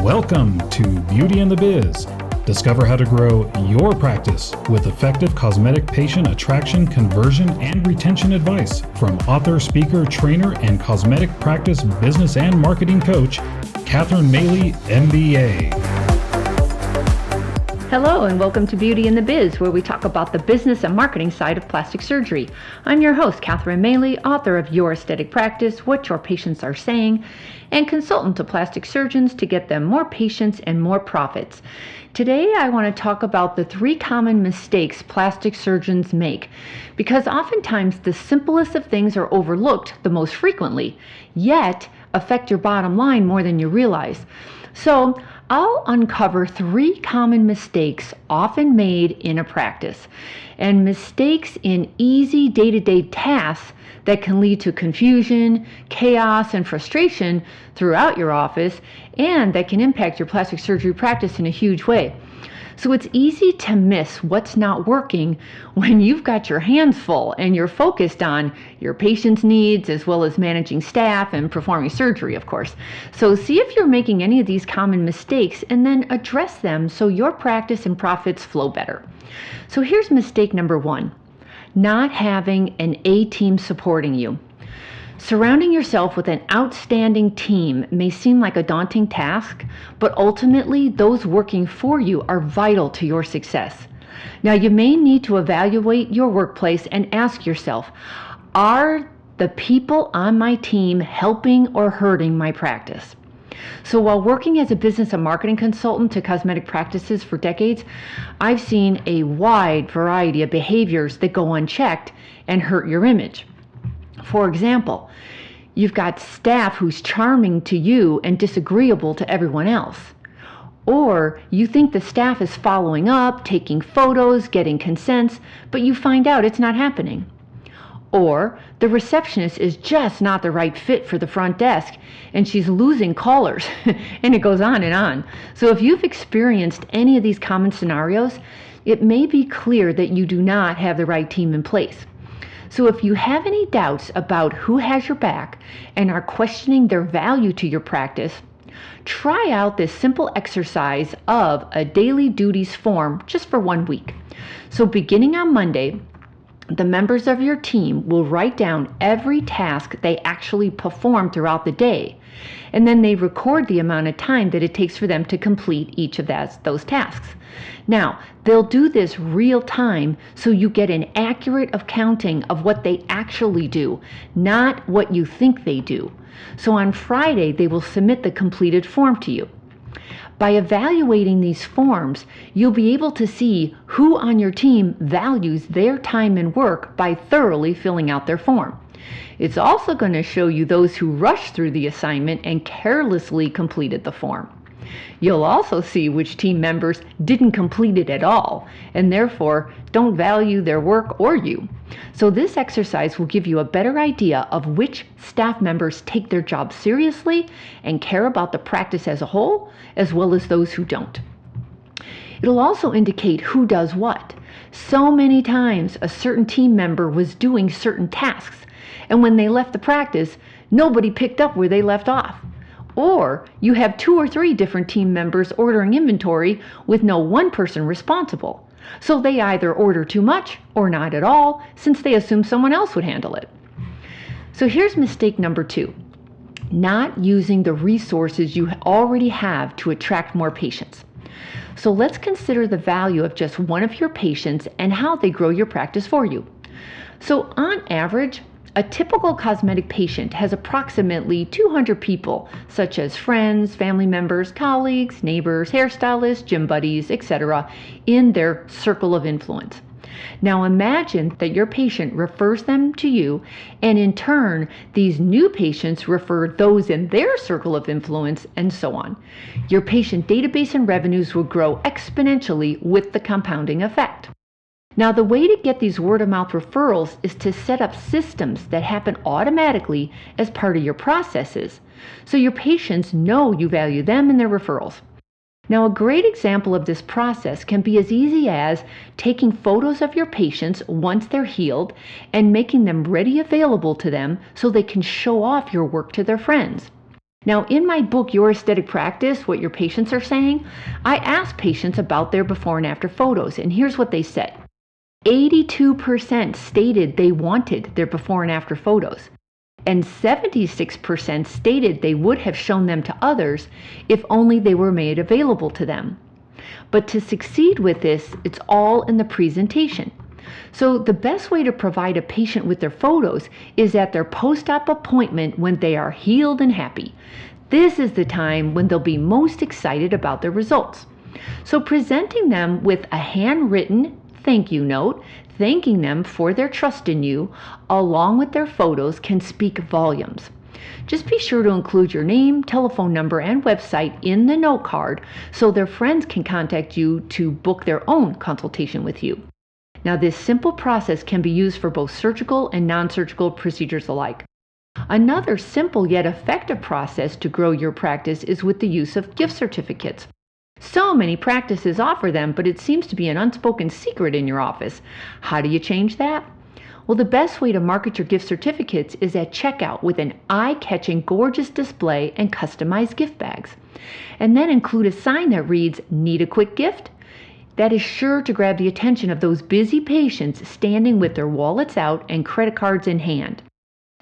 Welcome to Beauty and the Biz. Discover how to grow your practice with effective cosmetic patient attraction, conversion, and retention advice from author, speaker, trainer, and cosmetic practice business and marketing coach, Catherine Maley, MBA. Hello and welcome to Beauty and the Biz, where we talk about the business and marketing side of plastic surgery. I'm your host, Catherine Maley, author of Your Aesthetic Practice, What Your Patients Are Saying, and consultant to plastic surgeons to get them more patients and more profits. Today, I want to talk about the 3 common mistakes plastic surgeons make, because oftentimes the simplest of things are overlooked the most frequently, yet affect your bottom line more than you realize. So, I'll uncover 3 common mistakes often made in a practice, and mistakes in easy day-to-day tasks that can lead to confusion, chaos, and frustration throughout your office, and that can impact your plastic surgery practice in a huge way. So it's easy to miss what's not working when you've got your hands full and you're focused on your patient's needs as well as managing staff and performing surgery, of course. So see if you're making any of these common mistakes and then address them so your practice and profits flow better. So here's mistake number 1, not having an A team supporting you. Surrounding yourself with an outstanding team may seem like a daunting task, but ultimately those working for you are vital to your success. Now, you may need to evaluate your workplace and ask yourself, are the people on my team helping or hurting my practice? So while working as a business and marketing consultant to cosmetic practices for decades, I've seen a wide variety of behaviors that go unchecked and hurt your image. For example, you've got staff who's charming to you and disagreeable to everyone else. Or you think the staff is following up, taking photos, getting consents, but you find out it's not happening. Or the receptionist is just not the right fit for the front desk and she's losing callers, and it goes on and on. So if you've experienced any of these common scenarios, it may be clear that you do not have the right team in place. So if you have any doubts about who has your back and are questioning their value to your practice, try out this simple exercise of a daily duties form just for 1 week. So beginning on Monday, the members of your team will write down every task they actually perform throughout the day, and then they record the amount of time that it takes for them to complete each of those tasks. Now, they'll do this real time so you get an accurate accounting of what they actually do, not what you think they do. So on Friday, they will submit the completed form to you. By evaluating these forms, you'll be able to see who on your team values their time and work by thoroughly filling out their form. It's also going to show you those who rushed through the assignment and carelessly completed the form. You'll also see which team members didn't complete it at all and therefore don't value their work or you. So this exercise will give you a better idea of which staff members take their job seriously and care about the practice as a whole, as well as those who don't. It'll also indicate who does what. So many times a certain team member was doing certain tasks, and when they left the practice, nobody picked up where they left off. Or you have 2 or 3 different team members ordering inventory with no one person responsible. So they either order too much or not at all, since they assume someone else would handle it. So here's mistake number 2, not using the resources you already have to attract more patients. So let's consider the value of just one of your patients and how they grow your practice for you. So on average, a typical cosmetic patient has approximately 200 people, such as friends, family members, colleagues, neighbors, hairstylists, gym buddies, etc., in their circle of influence. Now imagine that your patient refers them to you, and in turn, these new patients refer those in their circle of influence, and so on. Your patient database and revenues will grow exponentially with the compounding effect. Now, the way to get these word-of-mouth referrals is to set up systems that happen automatically as part of your processes, so your patients know you value them and their referrals. Now, a great example of this process can be as easy as taking photos of your patients once they're healed and making them ready available to them so they can show off your work to their friends. Now, in my book, Your Aesthetic Practice, What Your Patients Are Saying, I asked patients about their before and after photos, and here's what they said. 82% stated they wanted their before and after photos, and 76% stated they would have shown them to others if only they were made available to them. But to succeed with this, it's all in the presentation. So the best way to provide a patient with their photos is at their post-op appointment when they are healed and happy. This is the time when they'll be most excited about their results. So presenting them with a handwritten thank you note, thanking them for their trust in you, along with their photos can speak volumes. Just be sure to include your name, telephone number, and website in the note card so their friends can contact you to book their own consultation with you. Now, this simple process can be used for both surgical and non-surgical procedures alike. Another simple yet effective process to grow your practice is with the use of gift certificates. So many practices offer them, but it seems to be an unspoken secret in your office. How do you change that? Well, the best way to market your gift certificates is at checkout with an eye-catching, gorgeous display and customized gift bags. And then include a sign that reads, "Need a quick gift?" That is sure to grab the attention of those busy patients standing with their wallets out and credit cards in hand.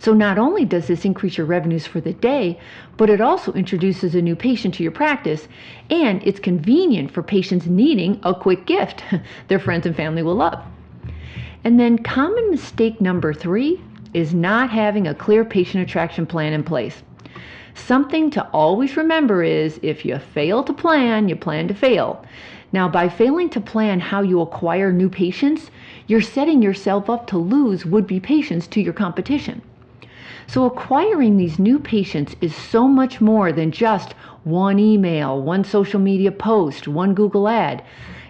So not only does this increase your revenues for the day, but it also introduces a new patient to your practice, and it's convenient for patients needing a quick gift their friends and family will love. And then common mistake number 3 is not having a clear patient attraction plan in place. Something to always remember is if you fail to plan, you plan to fail. Now, by failing to plan how you acquire new patients, you're setting yourself up to lose would-be patients to your competition. So acquiring these new patients is so much more than just one email, one social media post, one Google ad.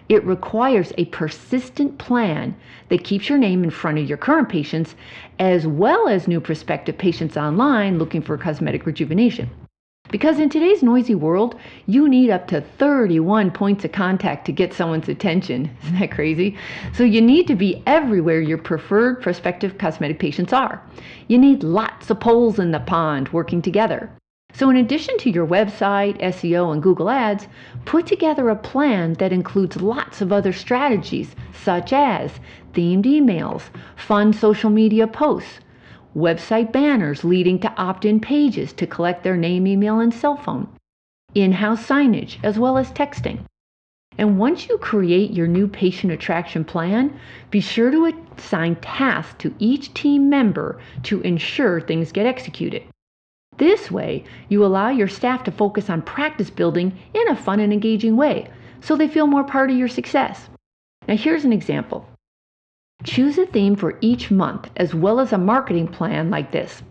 It requires a persistent plan that keeps your name in front of your current patients as well as new prospective patients online looking for cosmetic rejuvenation. Because in today's noisy world, you need up to 31 points of contact to get someone's attention. Isn't that crazy? So you need to be everywhere your preferred prospective cosmetic patients are. You need lots of poles in the pond working together. So in addition to your website, SEO, and Google Ads, put together a plan that includes lots of other strategies, such as themed emails, fun social media posts, website banners leading to opt-in pages to collect their name, email, and cell phone, in-house signage, as well as texting. And once you create your new patient attraction plan, be sure to assign tasks to each team member to ensure things get executed. This way, you allow your staff to focus on practice building in a fun and engaging way, so they feel more part of your success. Now here's an example. Choose a theme for each month as well as a marketing plan like this.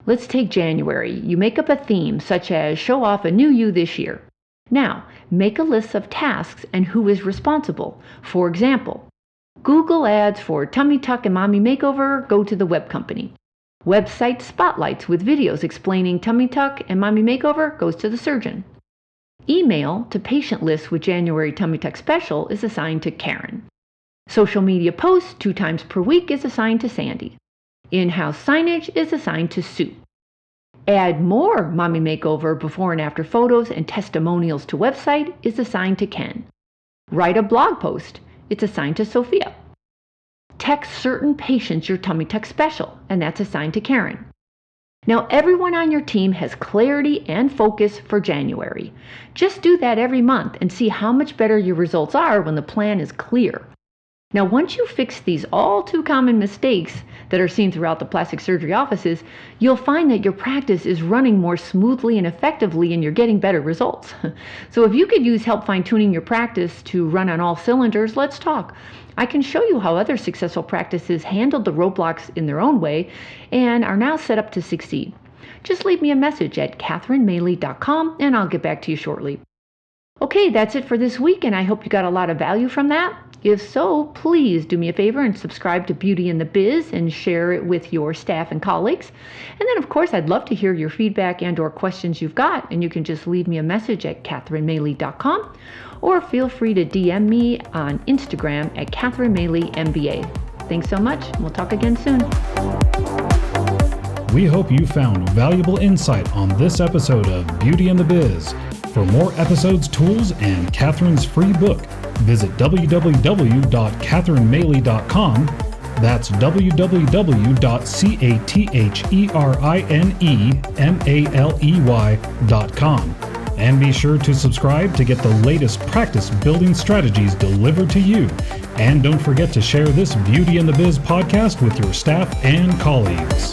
Let's take January. You make up a theme such as show off a new you this year. Now, make a list of tasks and who is responsible. For example, Google ads for tummy tuck and mommy makeover go to the web company. Website spotlights with videos explaining tummy tuck and mommy makeover goes to the surgeon. Email to patient list with January tummy tuck special is assigned to Karen. Social media posts 2 times per week is assigned to Sandy. In-house signage is assigned to Sue. Add more mommy makeover before and after photos and testimonials to website is assigned to Ken. Write a blog post, it's assigned to Sophia. Text certain patients your tummy tuck special, and that's assigned to Karen. Now everyone on your team has clarity and focus for January. Just do that every month and see how much better your results are when the plan is clear. Now, once you fix these all too common mistakes that are seen throughout the plastic surgery offices, you'll find that your practice is running more smoothly and effectively and you're getting better results. So if you could use help fine-tuning your practice to run on all cylinders, let's talk. I can show you how other successful practices handled the roadblocks in their own way and are now set up to succeed. Just leave me a message at catherinemaley.com and I'll get back to you shortly. Okay, that's it for this week, and I hope you got a lot of value from that. If so, please do me a favor and subscribe to Beauty in the Biz and share it with your staff and colleagues. And then, of course, I'd love to hear your feedback and or questions you've got, and you can just leave me a message at catherinemaley.com or feel free to DM me on Instagram at catherinemaley MBA. Thanks so much, and we'll talk again soon. We hope you found valuable insight on this episode of Beauty and the Biz. For more episodes, tools, and Catherine's free book, visit www.catherinemaley.com. That's www.catherinemaley.com. And be sure to subscribe to get the latest practice building strategies delivered to you. And don't forget to share this Beauty and the Biz podcast with your staff and colleagues.